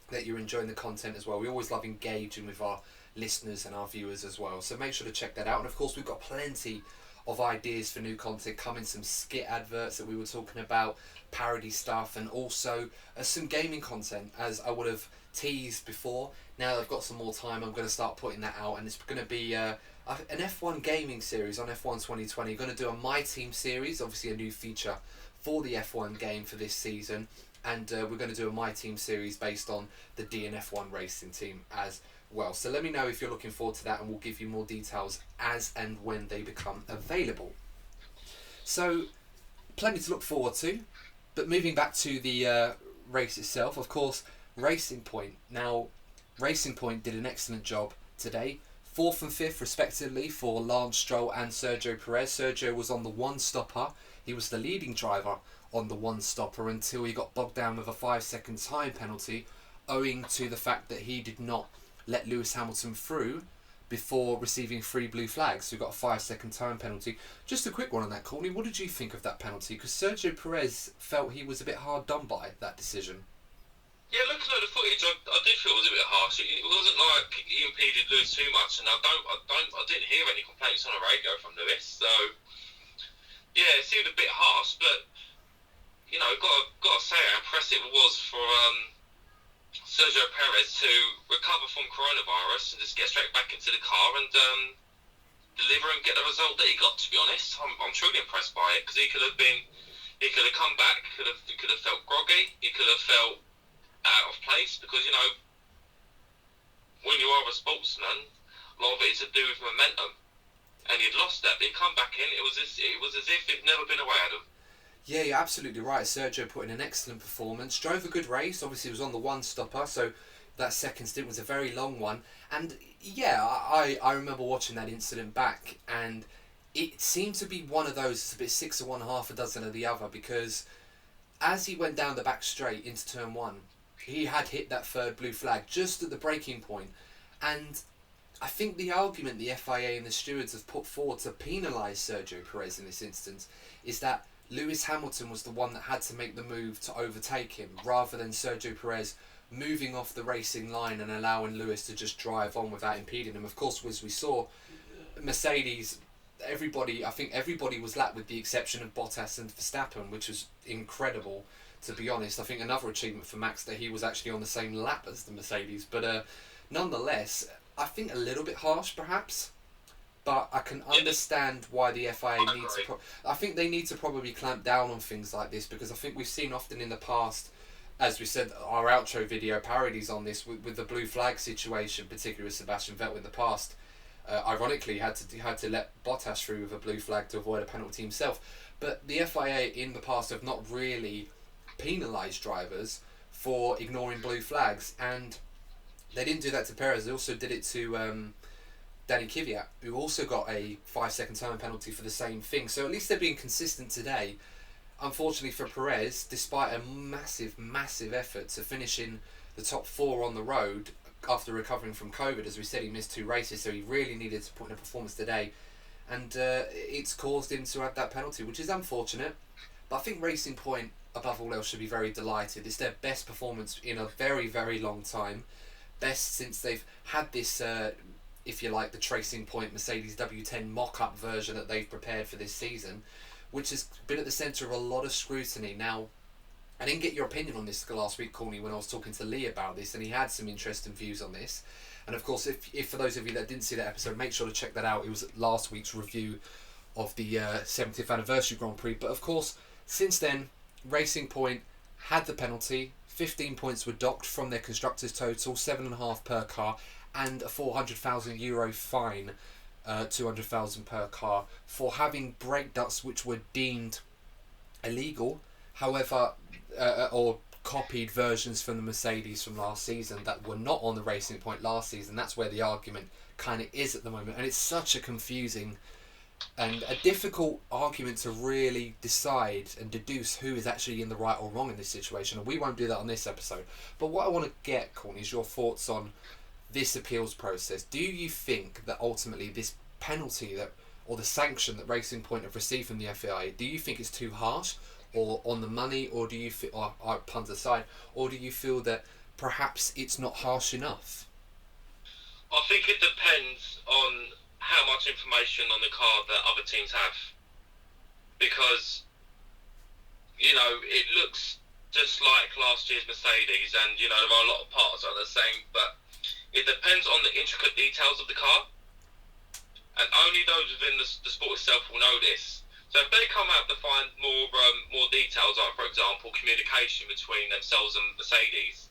that you're enjoying the content as well. We always love engaging with our listeners and our viewers as well. So make sure to check that out. And of course, we've got plenty of ideas for new content coming, some skit adverts that we were talking about, parody stuff, and also some gaming content, as I would have teased before. Now that I've got some more time, I'm going to start putting that out, and it's going to be an F1 gaming series on F1 2020. Going to do a My Team series, obviously a new feature for the F1 game for this season, and we're going to do a My Team series based on the DNF1 racing team as well. So let me know if you're looking forward to that, and we'll give you more details as and when they become available. So plenty to look forward to, but moving back to the race itself, of course, Racing Point. Now, Racing Point did an excellent job today. 4th and 5th respectively for Lance Stroll and Sergio Perez. Sergio was on the one-stopper. He was the leading driver on the one-stopper until he got bogged down with a 5-second time penalty, owing to the fact that he did not let Lewis Hamilton through before receiving 3 blue flags. So we got a 5-second time penalty. Just a quick one on that, Courtney. What did you think of that penalty? Because Sergio Perez felt he was a bit hard done by that decision. Yeah, looking at the footage, I did feel it was a bit harsh. It wasn't like he impeded Lewis too much, and I didn't hear any complaints on the radio from Lewis. So yeah, it seemed a bit harsh, but you know, got to say how impressive it was for Sergio Perez to recover from coronavirus and just get straight back into the car and deliver and get the result that he got. To be honest, I'm truly impressed by it, because he could have come back, could have felt groggy, he could have felt out of place, because you know, when you are a sportsman, a lot of it is to do with momentum, and he'd lost that, but he'd come back in. It was as if he'd never been away at him. Yeah, you're absolutely right. Sergio put in an excellent performance, drove a good race. Obviously, he was on the one-stopper, so that second stint was a very long one. And yeah, I remember watching that incident back, and it seemed to be one of those, it's a bit 6 of one, half a dozen of the other, because as he went down the back straight into turn 1, he had hit that 3rd blue flag just at the breaking point. And I think the argument the FIA and the stewards have put forward to penalise Sergio Perez in this instance is that Lewis Hamilton was the one that had to make the move to overtake him, rather than Sergio Perez moving off the racing line and allowing Lewis to just drive on without impeding him. Of course, as we saw, Mercedes, I think everybody was lapped with the exception of Bottas and Verstappen, which was incredible, to be honest. I think another achievement for Max that he was actually on the same lap as the Mercedes. But nonetheless, I think a little bit harsh perhaps. But I can understand why the FIA needs to... I think they need to probably clamp down on things like this, because I think we've seen often in the past, as we said, our outro video parodies on this with the blue flag situation, particularly with Sebastian Vettel in the past. Ironically, had to let Bottas through with a blue flag to avoid a penalty himself. But the FIA in the past have not really penalised drivers for ignoring blue flags, and they didn't do that to Perez. They also did it to Danny Kvyat, who also got a 5-second time penalty for the same thing. So at least they're being consistent today. Unfortunately for Perez, despite a massive effort to finish in the top 4 on the road after recovering from COVID, as we said, he missed 2 races, so he really needed to put in a performance today, and it's caused him to have that penalty, which is unfortunate. But I think Racing Point, above all else, should be very delighted. It's their best performance in a very long time, best since they've had this if you like, the Racing Point Mercedes W10 mock-up version that they've prepared for this season, which has been at the centre of a lot of scrutiny. Now, I didn't get your opinion on this last week, Courtney, when I was talking to Lee about this, and he had some interesting views on this. And of course, if for those of you that didn't see that episode, make sure to check that out. It was last week's review of the 70th anniversary Grand Prix. But of course, since then, Racing Point had the penalty. 15 points were docked from their constructors' total, 7.5 per car, and a €400,000 fine, 200,000 per car, for having brake ducts which were deemed illegal. However, or copied versions from the Mercedes from last season that were not on the Racing Point last season. That's where the argument kind of is at the moment, and it's such a confusing and a difficult argument to really decide and deduce who is actually in the right or wrong in this situation, and we won't do that on this episode. But what I want to get, Courtney, is your thoughts on this appeals process. Do you think that ultimately this penalty or the sanction that Racing Point have received from the FIA, do you think it's too harsh or on the money, or do you feel, or puns aside, or do you feel that perhaps it's not harsh enough? I think it depends on how much information on the car that other teams have, because it looks just like last year's Mercedes, and there are a lot of parts that are the same, but it depends on the intricate details of the car, and only those within the sport itself will know this. So if they come out to find more details, like for example communication between themselves and Mercedes,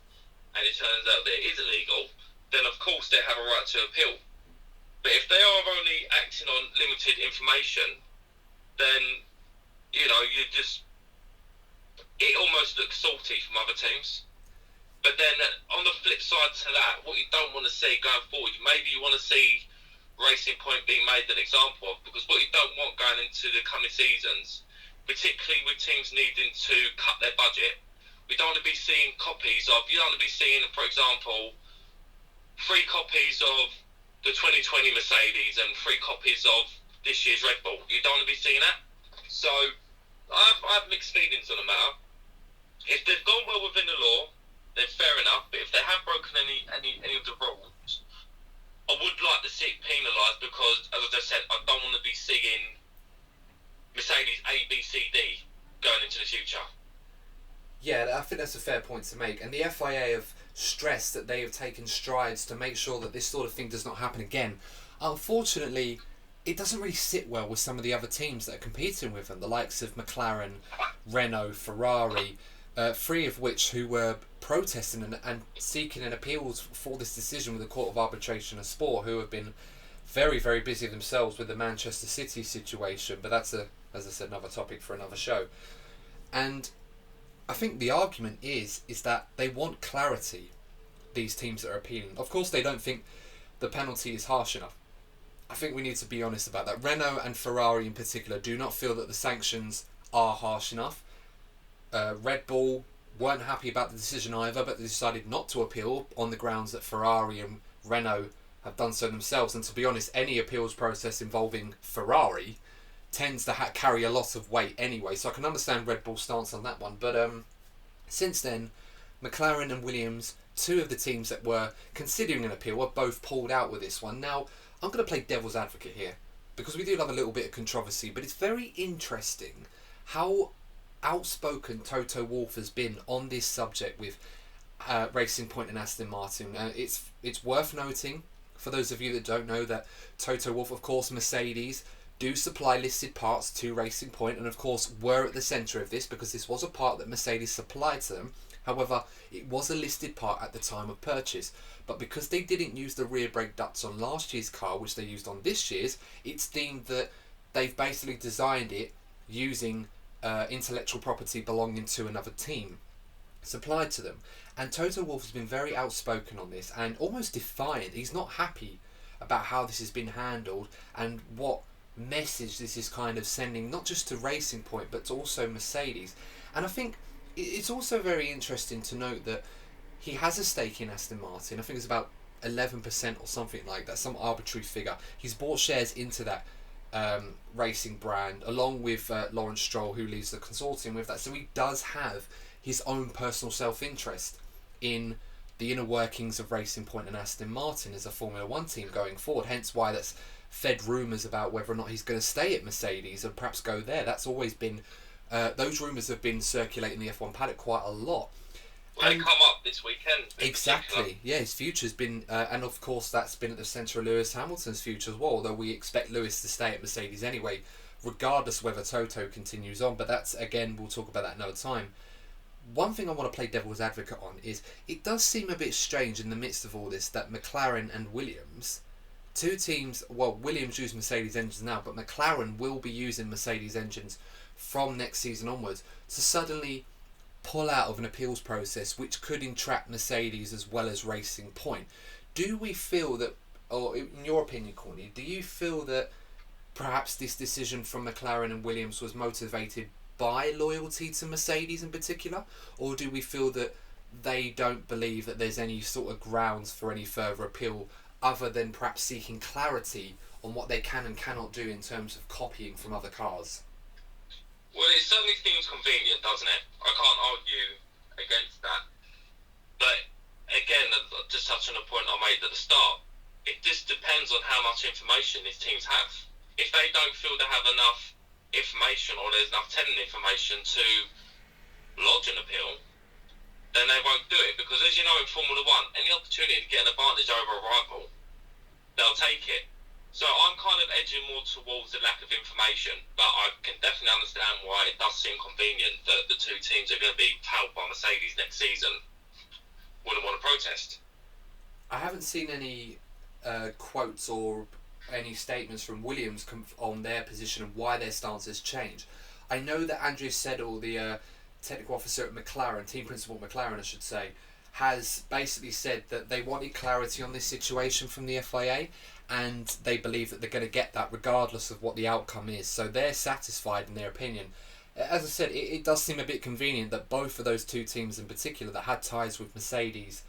and it turns out that it is illegal, then of course they have a right to appeal. But if they are only acting on limited information, then it almost looks salty from other teams. But then on the flip side to that, what you don't want to see going forward, maybe you want to see Racing Point being made an example of, because what you don't want going into the coming seasons, particularly with teams needing to cut their budget, we don't want to be seeing you don't want to be seeing, for example, 3 copies of the 2020 Mercedes and 3 copies of this year's Red Bull. You don't want to be seeing that. So I have mixed feelings on the matter. If they've gone well within the law, then fair enough. But if they have broken any of the rules, I would like to see it penalised, because, as I said, I don't want to be seeing Mercedes A, B, C, D going into the future. Yeah, I think that's a fair point to make. And the FIA have stressed that they have taken strides to make sure that this sort of thing does not happen again. Unfortunately, it doesn't really sit well with some of the other teams that are competing with them, the likes of McLaren, Renault, Ferrari, 3 of which who were protesting and seeking an appeals for this decision with the Court of Arbitration of Sport, who have been very, very busy themselves with the Manchester City situation. But that's, as I said, another topic for another show. And I think the argument is that they want clarity, these teams that are appealing. Of course, they don't think the penalty is harsh enough. I think we need to be honest about that. Renault and Ferrari in particular do not feel that the sanctions are harsh enough. Red Bull weren't happy about the decision either, but they decided not to appeal on the grounds that Ferrari and Renault have done so themselves. And to be honest, any appeals process involving Ferrari tends to carry a lot of weight anyway, so I can understand Red Bull's stance on that one. But since then, McLaren and Williams, 2 of the teams that were considering an appeal, have both pulled out with this one. Now, I'm going to play devil's advocate here, because we do love a little bit of controversy, but it's very interesting how outspoken Toto Wolff has been on this subject with Racing Point and Aston Martin. It's worth noting, for those of you that don't know, that Toto Wolff, of course, Mercedes, do supply listed parts to Racing Point, and of course were at the centre of this, because this was a part that Mercedes supplied to them. However, it was a listed part at the time of purchase, but because they didn't use the rear brake ducts on last year's car, which they used on this year's, it's deemed that they've basically designed it using intellectual property belonging to another team supplied to them. And Toto Wolff has been very outspoken on this and almost defiant. He's not happy about how this has been handled and what message this is kind of sending, not just to Racing Point but to also Mercedes. And I think it's also very interesting to note that he has a stake in Aston Martin. I think it's about 11% or something like that, some arbitrary figure. He's bought shares into that racing brand along with Lawrence Stroll, who leads the consortium with that. So he does have his own personal self-interest in the inner workings of Racing Point and Aston Martin as a Formula 1 team going forward, hence why that's fed rumours about whether or not he's going to stay at Mercedes and perhaps go there. That's always been, those rumours have been circulating the F1 paddock quite a lot. Well, they come up this weekend. Exactly, yeah, his future's been, and of course that's been at the centre of Lewis Hamilton's future as well, although we expect Lewis to stay at Mercedes anyway, regardless of whether Toto continues on, but that's, again, we'll talk about that another time. One thing I want to play devil's advocate on is, it does seem a bit strange in the midst of all this that McLaren and Williams, 2 teams, well, Williams use Mercedes engines now, but McLaren will be using Mercedes engines from next season onwards, to suddenly pull out of an appeals process which could entrap Mercedes as well as Racing Point. Do we feel that, or in your opinion, Courtney, do you feel that perhaps this decision from McLaren and Williams was motivated by loyalty to Mercedes in particular, or do we feel that they don't believe that there's any sort of grounds for any further appeal other than perhaps seeking clarity on what they can and cannot do in terms of copying from other cars? Well, it certainly seems convenient, doesn't it? I can't argue against that. But again, just touching on a point I made at the start, it just depends on how much information these teams have. If they don't feel they have enough information or there's enough technical information to lodge an appeal, then they won't do it. Because as you know, in Formula One, any opportunity to get an advantage over a rival, they'll take it. So I'm kind of edging more towards the lack of information, but I can definitely understand why it does seem convenient that the two teams are going to be powered by Mercedes next season wouldn't want to protest. I haven't seen any quotes or any statements from Williams on their position and why their stance has changed. I know that Andrea Seddle, the technical officer at McLaren, team principal at McLaren I should say, has basically said that they wanted clarity on this situation from the FIA, and they believe that they're going to get that regardless of what the outcome is. So they're satisfied in their opinion. As I said, it does seem a bit convenient that both of those two teams in particular that had ties with Mercedes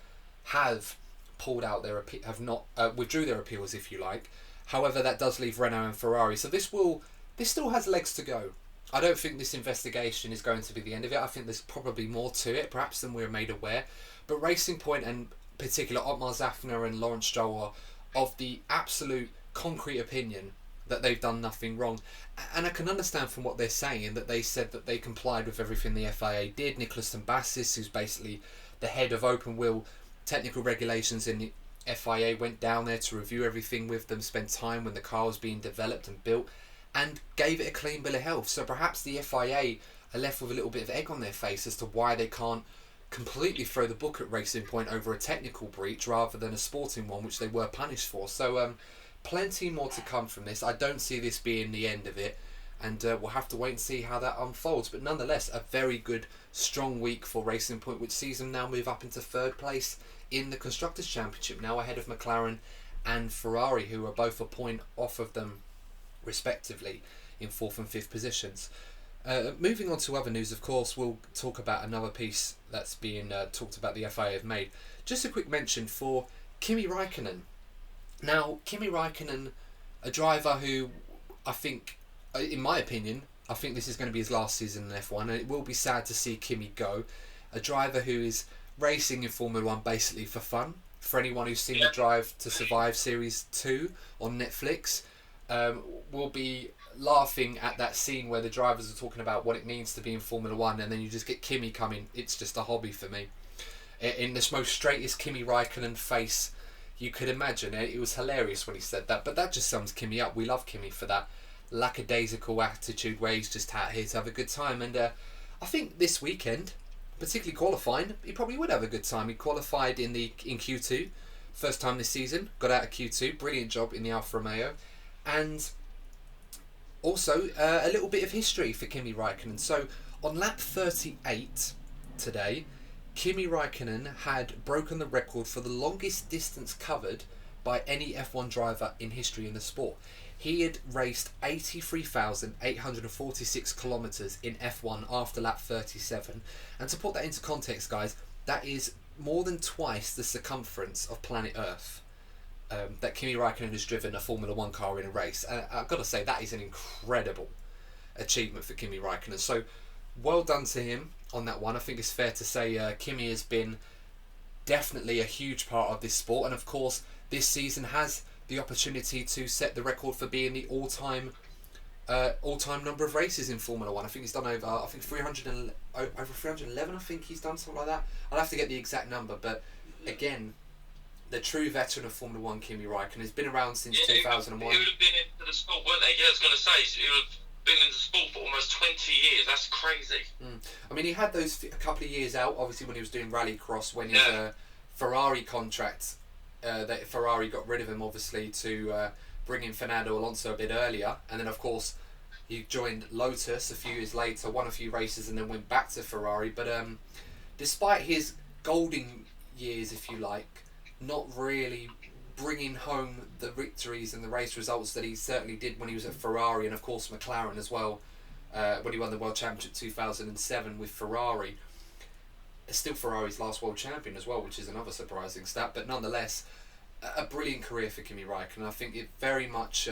have pulled out their withdrew their appeals, if you like. However, that does leave Renault and Ferrari. So this still has legs to go. I don't think this investigation is going to be the end of it. I think there's probably more to it, perhaps than we're made aware. But Racing Point and particular Otmar Zafner and Lawrence Stroll are of the absolute concrete opinion that they've done nothing wrong. And I can understand from what they're saying that they said that they complied with everything the FIA did. Nicholas Tambassis, who's basically the head of open wheel technical regulations in the FIA, went down there to review everything with them, spent time when the car was being developed and built, and gave it a clean bill of health. So perhaps the FIA are left with a little bit of egg on their face as to why they can't completely throw the book at Racing Point over a technical breach rather than a sporting one, which they were punished for. So plenty more to come from this. I don't see this being the end of it, and we'll have to wait and see how that unfolds. But nonetheless, a very good, strong week for Racing Point, which sees them now move up into third place in the Constructors' Championship, now ahead of McLaren and Ferrari, who are both a point off of them respectively in 4th and 5th positions. Moving on to other news, of course, we'll talk about another piece that's being talked about the FIA have made. Just a quick mention for Kimi Raikkonen. Now, Kimi Raikkonen, a driver who I think, in my opinion, I think this is going to be his last season in F1, and it will be sad to see Kimi go. A driver who is racing in Formula 1 basically for fun. For anyone who's seen the Drive to Survive Series 2 on Netflix, will be laughing at that scene where the drivers are talking about what it means to be in Formula 1, and then you just get Kimi coming. It's just a hobby for me. In this most straightest Kimi Raikkonen face you could imagine. It was hilarious when he said that, but that just sums Kimi up. We love Kimi for that lackadaisical attitude where he's just out here to have a good time, and I think this weekend, particularly qualifying, he probably would have a good time. He qualified in Q2, first time this season, got out of Q2, brilliant job in the Alfa Romeo, and also a little bit of history for Kimi Raikkonen. So on lap 38 today, Kimi Raikkonen had broken the record for the longest distance covered by any F1 driver in history in the sport. He had raced 83,846 kilometres in F1 after lap 37. And to put that into context, guys, that is more than twice the circumference of planet Earth that Kimi Raikkonen has driven a Formula 1 car in a race. And I've got to say, that is an incredible achievement for Kimi Raikkonen. So well done to him on that one. I think it's fair to say Kimi has been definitely a huge part of this sport. And of course, this season has the opportunity to set the record for being the all-time number of races in Formula 1. I think he's done over 311. I think he's done something like that. I'll have to get the exact number, but again, the true veteran of Formula 1, Kimi Raikkonen, has been around since 2001. He would have been into the sport, weren't they? Yeah, I was going to say, he would have been in the sport for almost 20 years. That's crazy. I mean, he had those a couple of years out, obviously, when he was doing rallycross, when his Ferrari contract, that Ferrari got rid of him, obviously, to bring in Fernando Alonso a bit earlier. And then, of course, he joined Lotus a few years later, won a few races, and then went back to Ferrari. But despite his golden years, if you like, not really bringing home the victories and the race results that he certainly did when he was at Ferrari, and of course McLaren as well, when he won the World Championship 2007 with Ferrari. Still Ferrari's last world champion as well, which is another surprising stat, but nonetheless a brilliant career for Kimi Raikkonen. I think it very much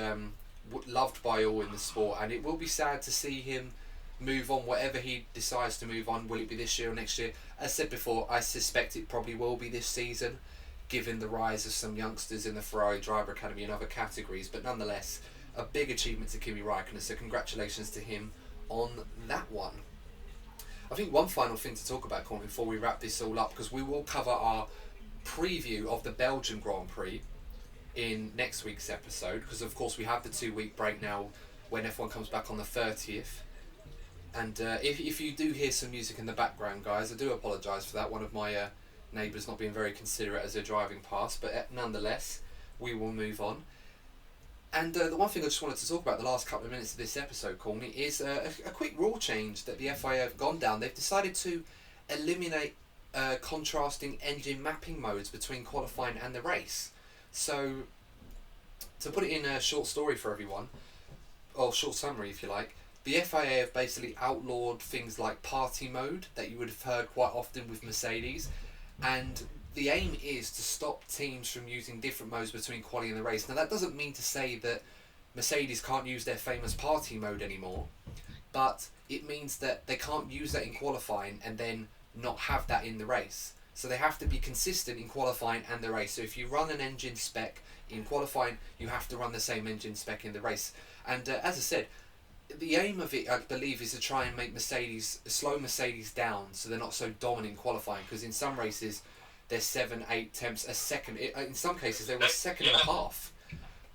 loved by all in the sport, and it will be sad to see him move on, whatever he decides to move on. Will it be this year or next year? As said before, I suspect it probably will be this season. given the rise of some youngsters in the Ferrari Driver Academy and other categories. But nonetheless, a big achievement to Kimi Raikkonen, so congratulations to him on that one. I think one final thing to talk about, Courtney, before we wrap this all up, because we will cover our preview of the Belgian Grand Prix in next week's episode, because of course we have the 2-week break now when F1 comes back on the 30th. And if you do hear some music in the background, guys, I do apologise for that. One of my neighbours not being very considerate as they're driving past, but nonetheless, we will move on. And the one thing I just wanted to talk about the last couple of minutes of this episode, Courtney, is a quick rule change that the FIA have gone down. They've decided to eliminate contrasting engine mapping modes between qualifying and the race. So, to put it in a short story for everyone, or short summary if you like, the FIA have basically outlawed things like party mode that you would have heard quite often with Mercedes, and the aim is to stop teams from using different modes between quali and the race. Now that doesn't mean to say that Mercedes can't use their famous party mode anymore, but it means that they can't use that in qualifying and then not have that in the race. So they have to be consistent in qualifying and the race. So if you run an engine spec in qualifying, you have to run the same engine spec in the race. And as I said, the aim of it, I believe, is to try and make slow Mercedes down so they're not so dominant in qualifying, because in some races they're 7-8 tenths a second. In some cases they were a second and a half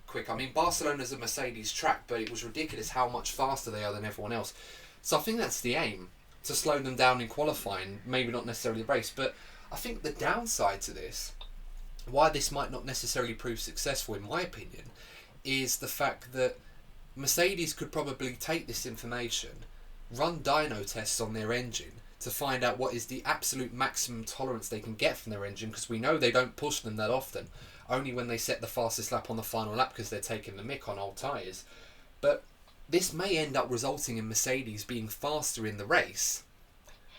quick. I mean, Barcelona's a Mercedes track, but it was ridiculous how much faster they are than everyone else. So I think that's the aim, to slow them down in qualifying, maybe not necessarily the race. But I think the downside to this, why this might not necessarily prove successful in my opinion, is the fact that Mercedes could probably take this information, run dyno tests on their engine to find out what is the absolute maximum tolerance they can get from their engine, because we know they don't push them that often, only when they set the fastest lap on the final lap because they're taking the mick on old tyres. But this may end up resulting in Mercedes being faster in the race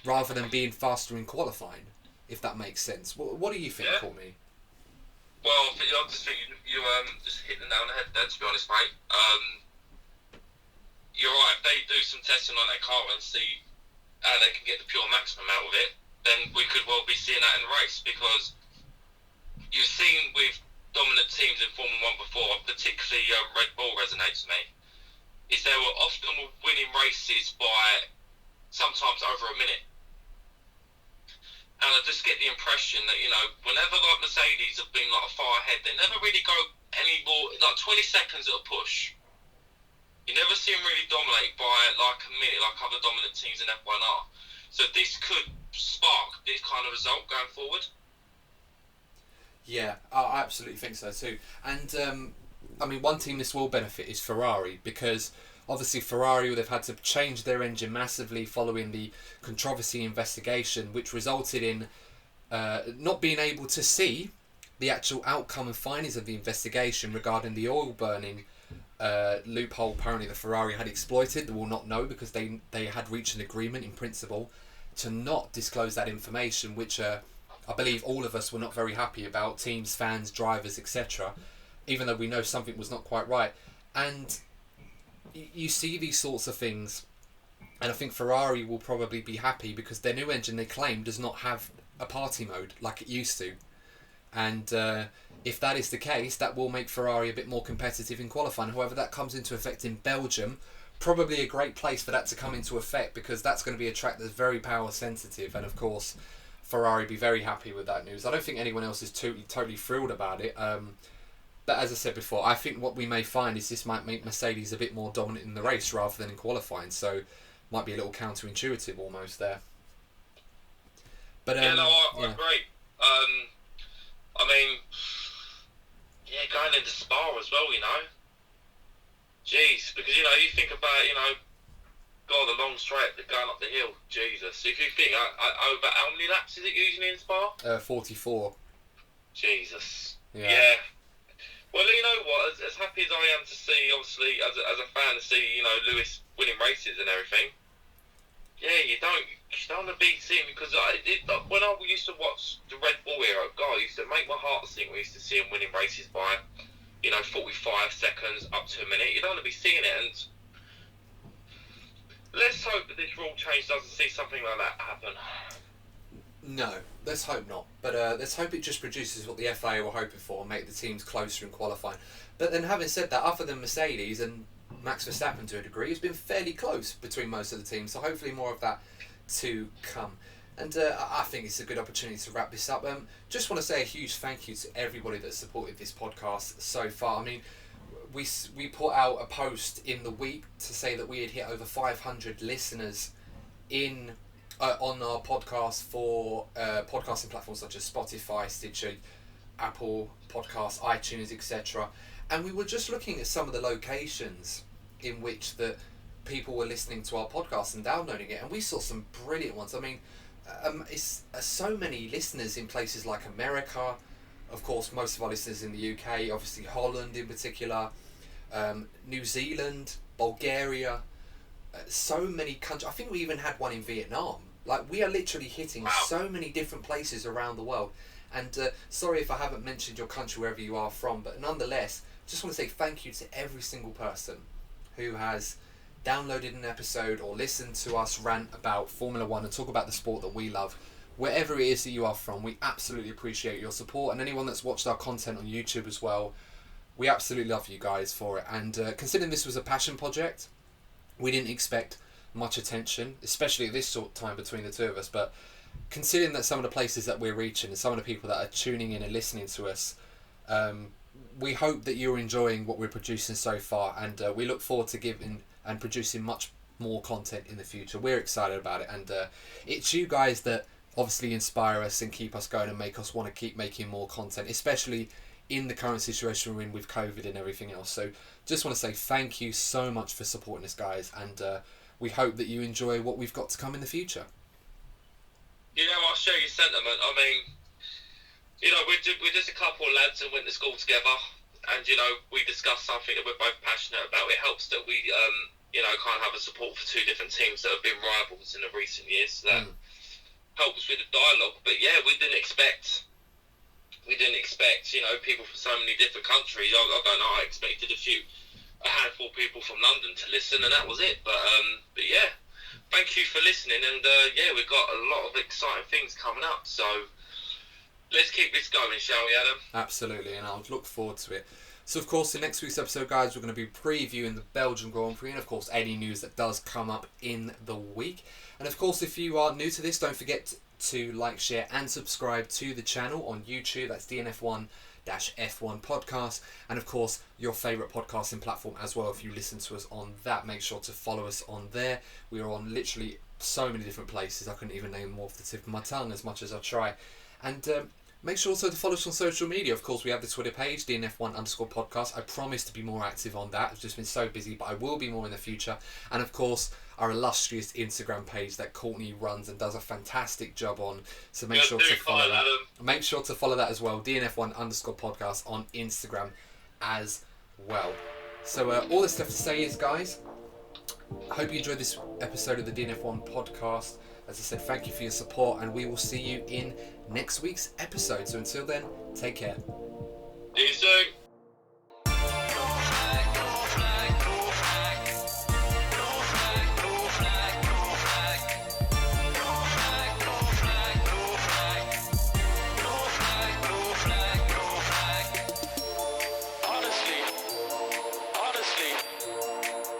rather than being faster in qualifying, if that makes sense. What do you think, Courtney? Well, I just think you just hit the nail on the head there, to be honest, mate. You're right, if they do some testing on their car and see how they can get the pure maximum out of it, then we could well be seeing that in the race, because you've seen with dominant teams in Formula 1 before, particularly Red Bull resonates with me, is they were often winning races by sometimes over a minute. And I just get the impression that, whenever like Mercedes have been like far ahead, they never really go any more, like 20 seconds at a push. You never see them really dominate by like a minute, like other dominant teams in F1 are. So this could spark this kind of result going forward. Yeah, I absolutely think so too. And I mean, one team this will benefit is Ferrari, because obviously Ferrari would have had to change their engine massively following the controversy investigation, which resulted in not being able to see the actual outcome and findings of the investigation regarding the oil burning loophole apparently the Ferrari had exploited. They will not know, because they had reached an agreement in principle to not disclose that information, which I believe all of us were not very happy about, teams, fans, drivers, etc., even though we know something was not quite right. And you see these sorts of things, and I think Ferrari will probably be happy, because their new engine, they claim, does not have a party mode like it used to. And if that is the case, that will make Ferrari a bit more competitive in qualifying. However, that comes into effect in Belgium. Probably a great place for that to come into effect, because that's going to be a track that's very power sensitive, and of course Ferrari be very happy with that news. I don't think anyone else is totally thrilled about it. But as I said before, I think what we may find is this might make Mercedes a bit more dominant in the race rather than in qualifying, so might be a little counterintuitive almost there. But I agree. I mean, going into Spa as well, Jeez, because, you think about, God, the long straight going up the hill, Jesus. If you think, over how many laps is it usually in Spa? 44. Jesus. Yeah. Well, you know what, as happy as I am to see, obviously, as a fan, to see, Lewis winning races and everything, you don't want to be seeing, because when I used to watch the Red Bull era, God, it used to make my heart sink. We used to see him winning races by, 45 seconds up to a minute. You don't want to be seeing it, and let's hope that this rule change doesn't see something like that happen. No, let's hope not. But let's hope it just produces what the FIA were hoping for, make the teams closer in qualifying. But then having said that, other than Mercedes and Max Verstappen to a degree, it's been fairly close between most of the teams. So hopefully more of that to come. And I think it's a good opportunity to wrap this up. Just want to say a huge thank you to everybody that supported this podcast so far. I mean, we put out a post in the week to say that we had hit over 500 listeners in on our podcast for podcasting platforms such as Spotify, Stitcher, Apple Podcasts, iTunes, etc. And we were just looking at some of the locations in which the people were listening to our podcast and downloading it, and we saw some brilliant ones. I mean, it's so many listeners in places like America, of course most of our listeners in the UK, obviously Holland in particular, New Zealand, Bulgaria, so many countries. I think we even had one in Vietnam. Like, we are literally hitting so many different places around the world. And sorry if I haven't mentioned your country wherever you are from, but nonetheless, just want to say thank you to every single person who has downloaded an episode or listened to us rant about Formula One and talk about the sport that we love. Wherever it is that you are from, we absolutely appreciate your support, and anyone that's watched our content on YouTube as well, we absolutely love you guys for it. And considering this was a passion project, we didn't expect much attention, especially at this sort of time between the two of us, but considering that some of the places that we're reaching and some of the people that are tuning in and listening to us, we hope that you're enjoying what we're producing so far, and we look forward to giving and producing much more content in the future. We're excited about it, and it's you guys that obviously inspire us and keep us going and make us want to keep making more content, especially in the current situation we're in with COVID and everything else. So just want to say thank you so much for supporting us, guys, and we hope that you enjoy what we've got to come in the future. You know, I'll share your sentiment. I mean, you know, we're just a couple of lads who went to school together, and, you know, we discussed something that we're both passionate about. It helps that we, you know, kind of have a support for two different teams that have been rivals in the recent years. So that helps with the dialogue. But yeah, we didn't expect, you know, people from so many different countries. I don't know, I expected a handful of people from London to listen, and that was it. But yeah, thank you for listening, and yeah, we've got a lot of exciting things coming up, so let's keep this going, shall we, Adam? Absolutely, and I'll look forward to it. So of course in next week's episode, guys, we're going to be previewing the Belgian Grand Prix, and of course any news that does come up in the week. And of course, if you are new to this, don't forget to like, share and subscribe to the channel on YouTube. That's DNF1-F1 podcast, and of course your favourite podcasting platform as well. If you listen to us on that, make sure to follow us on there. We are on literally so many different places, I couldn't even name them off the tip of my tongue as much as I try. And make sure also to follow us on social media. Of course, we have the Twitter page, DNF1_podcast. I promise to be more active on that. I've just been so busy, but I will be more in the future. And of course, our illustrious Instagram page that Courtney runs and does a fantastic job on. So make sure to follow that. Make sure to follow that as well. DNF1_podcast on Instagram as well. So all this stuff to say is, guys, I hope you enjoyed this episode of the DNF1 podcast. As I said, thank you for your support, and we will see you in next week's episode. So until then, take care. See you soon.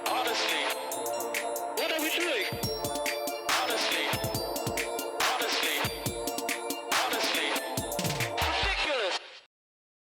Honestly, what are we doing?